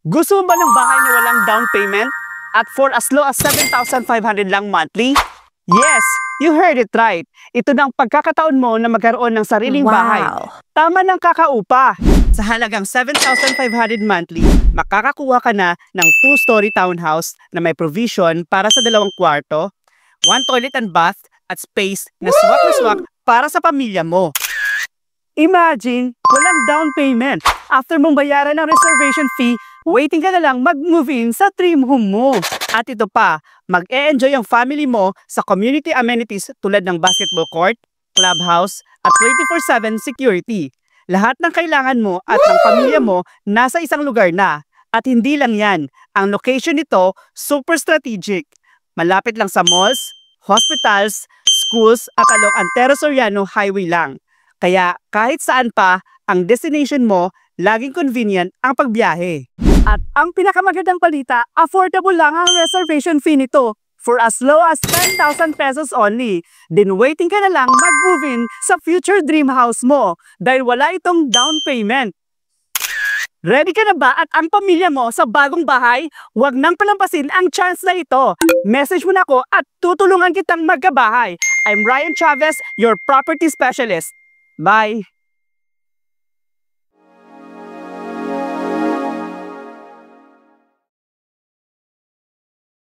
Gusto mo ba ng bahay na walang down payment at for as low as 7,500 lang monthly? Yes, you heard it right. Ito na ang pagkakataon mo na magkaroon ng sariling bahay. Tama ng kakaupa. Sa halagang 7,500 monthly, makakakuha ka na ng 2-story townhouse na may provision para sa 2 kwarto, 1 toilet and bath at space na swak para sa pamilya mo. Imagine, walang down payment. After mong bayaran ng reservation fee, waiting ka na lang mag-move in sa dream home mo. At ito pa, mag-e-enjoy ang family mo sa community amenities tulad ng basketball court, clubhouse, at 24/7 security. Lahat ng kailangan mo at ng pamilya mo nasa isang lugar na. At hindi lang yan, ang location nito super strategic. Malapit lang sa malls, hospitals, schools at along Antero Soriano Highway lang. Kaya kahit saan pa ang destination mo, laging convenient ang pagbiyahe. At ang pinakamagandang balita, affordable lang ang reservation fee nito for as low as 10,000 pesos only. Then waiting ka na lang mag-move in sa future dream house mo dahil wala itong down payment. Ready ka na ba at ang pamilya mo sa bagong bahay? Huwag nang palampasin ang chance na ito. Message mo na ako at tutulungan kitang magkabahay. I'm Ryan Chavez, your property specialist. Bye!